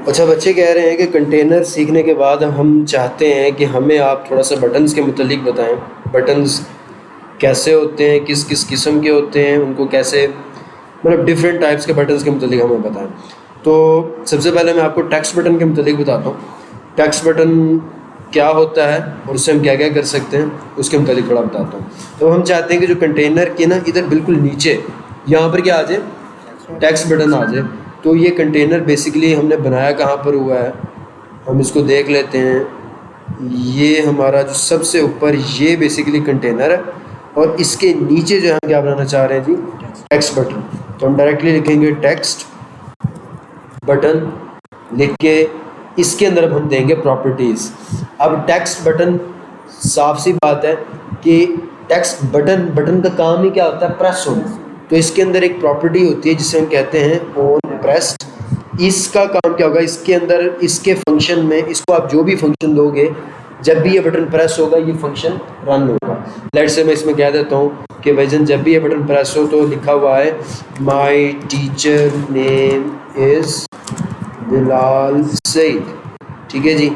अच्छा, बच्चे कह रहे हैं कि कंटेनर सीखने के बाद हम चाहते हैं कि हमें आप थोड़ा सा बटन्स के मुतालिक बताएं। बटन्स कैसे होते हैं, किस किस किस्म के होते हैं, उनको कैसे मतलब डिफरेंट टाइप्स के बटन्स के मुतालिक हमें बताएं। तो सबसे पहले मैं आपको टेक्स्ट बटन के मुतालिक बताता हूँ। टेक्स्ट बटन क्या होता है और उससे हम क्या क्या कर सकते हैं, उसके मुतालिक थोड़ा बताता हूँ। तो हम चाहते हैं कि जो कंटेनर के ना इधर बिल्कुल नीचे यहाँ पर क्या आ जाए, टेक्स्ट बटन आ जाए। तो ये कंटेनर बेसिकली हमने बनाया कहाँ पर हुआ है, हम इसको देख लेते हैं। ये हमारा जो सबसे ऊपर ये बेसिकली कंटेनर है और इसके नीचे जो हम क्या बनाना चाह रहे हैं जी, टेक्स्ट बटन। तो हम डायरेक्टली लिखेंगे टेक्स्ट बटन लिख के इसके अंदर अब हम देंगे प्रॉपर्टीज़। अब टेक्स्ट बटन, साफ सी बात है कि टेक्स्ट बटन का काम ही क्या होता है, प्रेस होना। तो इसके अंदर एक प्रॉपर्टी होती है जिसे हम कहते हैं ऑन प्रेस्ड। इसका काम क्या होगा, इसके अंदर इसके फंक्शन में इसको आप जो भी फंक्शन दोगे, जब भी ये बटन प्रेस होगा ये फंक्शन रन होगा। लेट्स से मैं इसमें कह देता हूँ कि भाईजान जब भी ये बटन प्रेस हो तो लिखा हुआ है my teacher name is Bilal Saeed, ठीक है जी,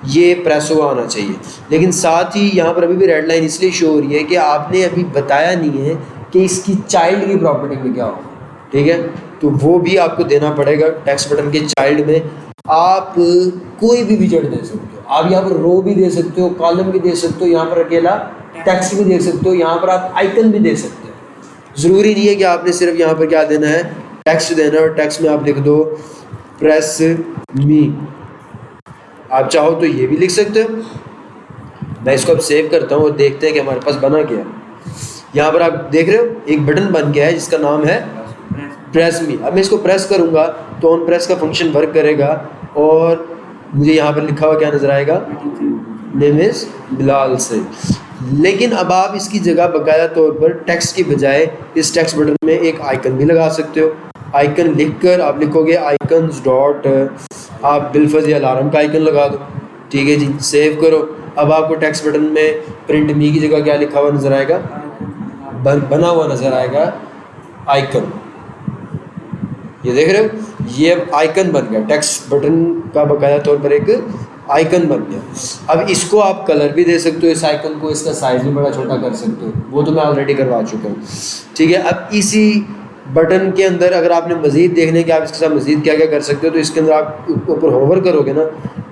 ये प्रेस हुआ होना चाहिए। लेकिन साथ ही यहाँ पर अभी भी रेड लाइन इसलिए शो हो रही है कि आपने अभी बताया नहीं है कि इसकी चाइल्ड की प्रॉपर्टी में क्या हो, ठीक है। तो वो भी आपको देना पड़ेगा। टेक्स्ट बटन के चाइल्ड में आप कोई भी विजेट दे सकते हो। आप यहाँ पर रो भी दे सकते हो, कॉलम भी दे सकते हो, यहाँ पर अकेला टेक्स्ट भी दे सकते हो, यहाँ पर आप आइकन भी दे सकते हो। ज़रूरी नहीं है कि आपने सिर्फ यहाँ पर क्या देना है, टेक्स्ट देना है। और टेक्स्ट में आप लिख दो प्रेस मी, आप चाहो तो ये भी लिख सकते हो। मैं इसको अब सेव करता हूँ और देखते हैं कि हमारे पास बना क्या। यहाँ पर आप देख रहे हो एक बटन बन गया है जिसका नाम है प्रेस मी। अब मैं इसको प्रेस करूँगा तो ऑन प्रेस का फंक्शन वर्क करेगा और मुझे यहाँ पर लिखा हुआ क्या नज़र आएगा, नेम इज़ बिलाल से। लेकिन अब आप इसकी जगह बाकायदा तौर पर टेक्स्ट की बजाय इस टेक्स्ट बटन में एक आइकन भी लगा सकते हो। आइकन लिखकर आप लिखोगे आइकन्स डॉट, आप बिलफज़ अलार्म का आइकन लगा दो, ठीक है जी, सेव करो। अब आपको टेक्स्ट बटन में प्रिंट मी की जगह क्या लिखा हुआ नज़र आएगा, बना हुआ नज़र आएगा आइकन। ये देख रहे हो, ये आइकन बन गया, टेक्स्ट बटन का बाकायदा तौर पर एक आइकन बन गया। अब इसको आप कलर भी दे सकते हो, इस आइकन को, इसका साइज़ भी बड़ा छोटा कर सकते हो, वो तो मैं ऑलरेडी करवा चुका हूँ, ठीक है। अब इसी बटन के अंदर अगर आपने मज़ीद देखने कि आप इसके साथ मज़ीद क्या क्या कर सकते हो, तो इसके अंदर आप ऊपर होवर करोगे ना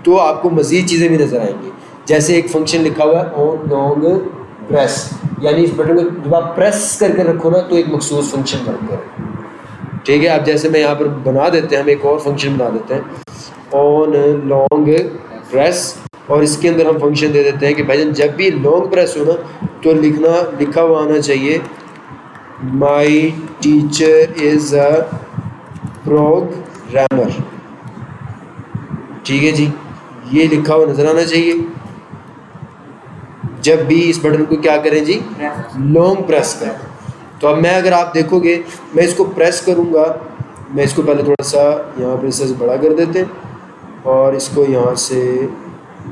तो आपको मज़ीद चीज़ें भी नज़र आएंगी। जैसे एक फंक्शन लिखा हुआ है ऑन लॉन्ग प्रेस, यानी इस बटन को जब आप प्रेस करके रखो ना तो एक मखसूस फंक्शन वर्क करे, ठीक है। अब जैसे मैं यहाँ पर बना देते हैं, हम एक और फंक्शन बना देते हैं ऑन लॉन्ग प्रेस, और इसके अंदर हम फंक्शन दे देते हैं कि भाई जब भी लॉन्ग प्रेस हो ना तो लिखा हुआ आना चाहिए my teacher is a programmer, ठीक है जी, ये लिखा हुआ नज़र आना चाहिए जब भी इस बटन को क्या करें जी, लॉन्ग प्रेस करें। तो अब मैं अगर आप देखोगे मैं इसको प्रेस करूँगा, मैं इसको पहले थोड़ा सा यहाँ पर इससे बड़ा कर देते हैं और इसको यहाँ से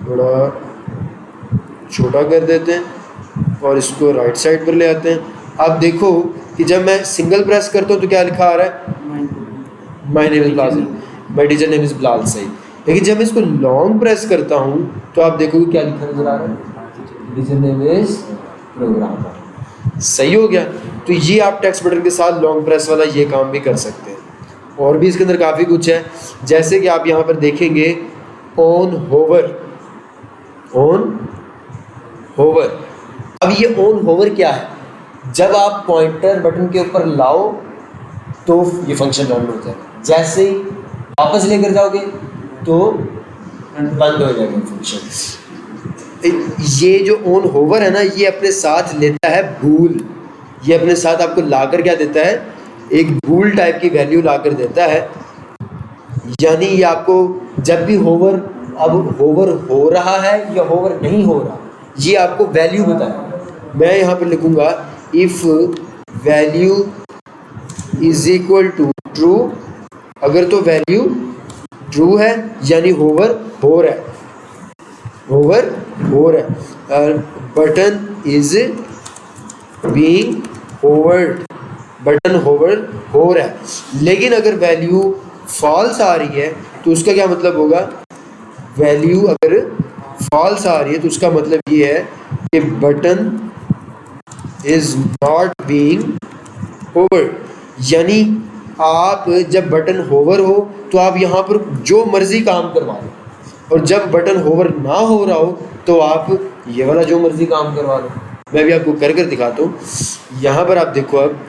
थोड़ा छोटा कर देते हैं और इसको राइट साइड पर ले आते हैं। आप देखो कि जब मैं सिंगल प्रेस करता हूँ तो क्या लिखा आ रहा है, my name is Bilal, my teacher name is Bilal Saeed. लेकिन जब मैं इसको लॉन्ग प्रेस करता हूँ तो आप देखोगे क्या लिखा नज़र आ रहा है, टीचर नेम इज़ प्रोग्रामर। सही हो गया। तो ये आप टेक्स्ट बटन के साथ लॉन्ग प्रेस वाला ये काम भी कर सकते हैं। और भी इसके अंदर काफ़ी कुछ है, जैसे कि आप यहाँ पर देखेंगे ऑन होवर, ऑन होवर। अब ये ऑन होवर क्या है, जब आप पॉइंटर बटन के ऊपर लाओ तो ये फंक्शन रन हो जाएगा, जैसे ही वापस लेकर जाओगे तो बंद हो जाएगा फंक्शन। ये जो ऑन होवर है ना, ये अपने साथ लेता है भूल, ये अपने साथ आपको लाकर क्या देता है, एक भूल टाइप की वैल्यू लाकर देता है। यानी ये आपको जब भी होवर, अब होवर हो रहा है या होवर नहीं हो रहा, ये आपको वैल्यू बताए। मैं यहाँ पर लिखूँगा if value is equal to true, अगर तो वैल्यू ट्रू है यानी होवर हो रहा है, होवर हो रहा है। Button is being hovered, button hover हो रहा है। लेकिन अगर वैल्यू फॉल्स आ रही है तो उसका क्या मतलब होगा, वैल्यू अगर फॉल्स आ रही है तो उसका मतलब ये है कि button is not being hover. यानी आप जब बटन होवर हो तो आप यहाँ पर जो मर्जी काम करवा लो, और जब बटन होवर ना हो रहा हो तो आप ये वाला जो मर्जी काम करवा लो। मैं भी आपको कर दिखाता हूँ। यहाँ पर आप देखो अब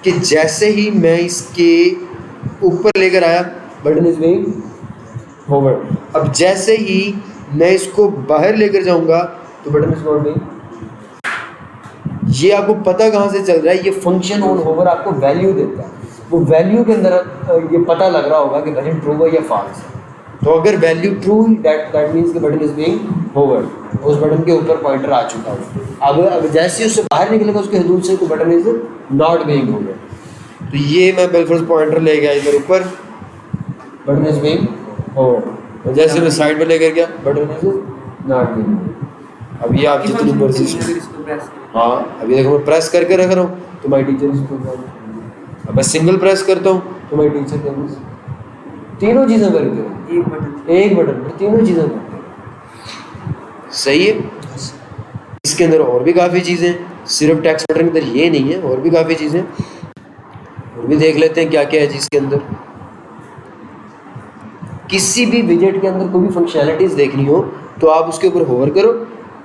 कि जैसे ही मैं इसके ऊपर लेकर आया, बटन इज बीइंग होवर। अब जैसे ही मैं इसको बाहर लेकर जाऊंगा तो बटन इज नॉट बीइंग। ये आपको पता कहाँ से चल रहा है, ये फंक्शन ऑन होवर आपको वैल्यू देता है। वो वैल्यू के अंदर ये पता लग रहा होगा कि बटन ट्रू है या फॉल्स है। तो अगर वैल्यू ट्रू, दैट मीन्स कि बटन इज बीइंग होवर, उस बटन के ऊपर पॉइंटर आ चुका है। अब जैसे ही उससे बाहर निकलेगा उसके हदूद से, तो button is not being hover. तो ये मैं बिल्कुल पॉइंटर ले गया इधर ऊपर, बटन इज बीइंग होवर। जैसे मैं साइड में लेकर गया, button is not being hover. अब ये आप जितनी मर्जी, हाँ अभी देखो मैं प्रेस करके रख रहा हूँ तो माई टीचर इज, अब मैं सिंगल प्रेस करता हूँ तो माई टीचर इज। तीनों चीज़ें करके एक बटन पर तीनों चीज़ें करके। सही है। इसके अंदर और भी काफ़ी चीज़ें, सिर्फ टेक्स्ट बटन के अंदर ये नहीं है, और भी काफ़ी चीज़ें, और भी देख लेते हैं क्या क्या है जिसके अंदर। किसी भी विजेट के अंदर कोई भी फंक्शनैलिटीज़ देखनी हो तो आप उसके ऊपर होवर करो।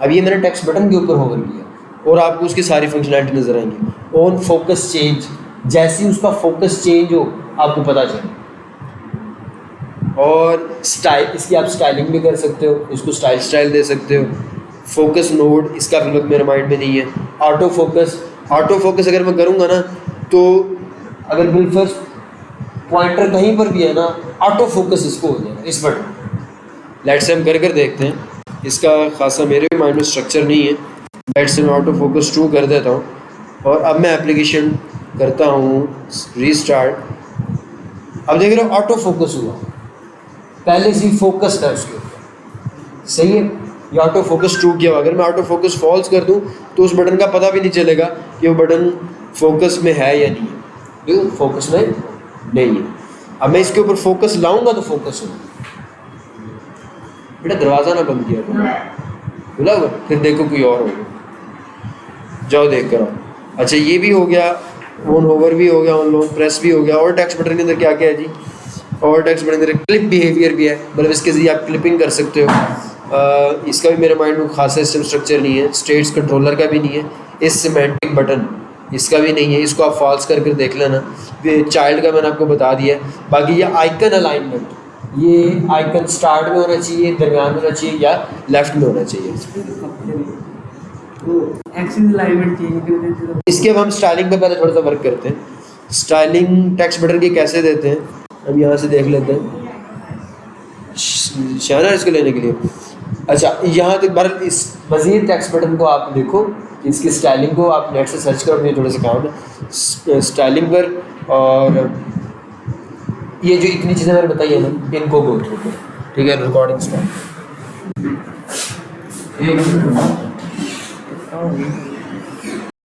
अब ये मैंने टेक्स्ट बटन के ऊपर होवर किया और आपको उसकी सारी फंक्शनैलिटी नज़र आएंगी। ऑन फोकस चेंज, जैसे ही उसका फोकस चेंज हो आपको पता चले। और स्टाइल, इसकी आप स्टाइलिंग भी कर सकते हो, इसको स्टाइल दे सकते हो। फोकस नोड, इसका भी मेरे माइंड में नहीं है। ऑटो फोकस अगर मैं करूँगा ना तो अगर बिल्कुल पॉइंटर कहीं पर भी है ना, ऑटो फोकस इसको हो जाएगा, इस बटन। लेट्स से हम कर देखते हैं। इसका खासा मेरे भी माइंड में स्ट्रक्चर नहीं है। लेट्स से मैं ऑटो फोकस ट्रू कर देता हूँ और अब मैं एप्लीकेशन करता हूँ रीस्टार्ट। अब देख रहे हो ऑटो फोकस हुआ, पहले से ही फोकस था उसके ऊपर। सही है, ये ऑटो फोकस ट्रू किया। अगर मैं ऑटो फोकस फॉल्स कर दूं तो उस बटन का पता भी नहीं चलेगा कि वो बटन फोकस में है या नहीं है। क्यों? फोकस में नहीं है। अब मैं इसके ऊपर फोकस लाऊंगा तो फोकस होगा। बेटा दरवाज़ा ना बंद किया बोला होगा, फिर देखो कोई और होगा। जाओ देख कर आओ। अच्छा ये भी हो गया, ऑन होवर भी हो गया, ऑन लॉन्ग प्रेस भी हो गया। और टेक्स्ट बटन के अंदर क्या क्या है जी? और टेक्स्ट बटन के अंदर क्लिप बिहेवियर भी है, मतलब इसके जरिए आप क्लिपिंग कर सकते हो। इसका भी मेरे माइंड में खासा सिस्टम स्ट्रक्चर नहीं है। स्टेट्स कंट्रोलर का भी नहीं है। इस सिमेंटिक बटन इसका भी नहीं है, इसको आप फॉल्स करके देख लेना। चाइल्ड का मैंने आपको बता दिया है। बाकी ये आइकन अलाइनमेंट, ये आइकन स्टार्ट में होना चाहिए, दरमियान में होना चाहिए या लेफ्ट में होना चाहिए। इसके अब हम स्टाइलिंग पे पहले थोड़ा सा वर्क करते हैं। स्टाइलिंग टेक्स्ट बटन की कैसे देते हैं हम यहाँ से देख लेते हैं। शाना इसको लेने के लिए। अच्छा यहाँ तक बार इस मज़ीद टेक्स्ट बटन को आप देखो, इसकी स्टाइलिंग को आप नेट से सर्च करो। अपने थोड़ा सा काम है स्टाइलिंग पर, और ये जो इतनी चीज़ें मैंने बताई है ना, इनको गो थ्रू करो। ठीक है, रिकॉर्डिंग स्टार्ट।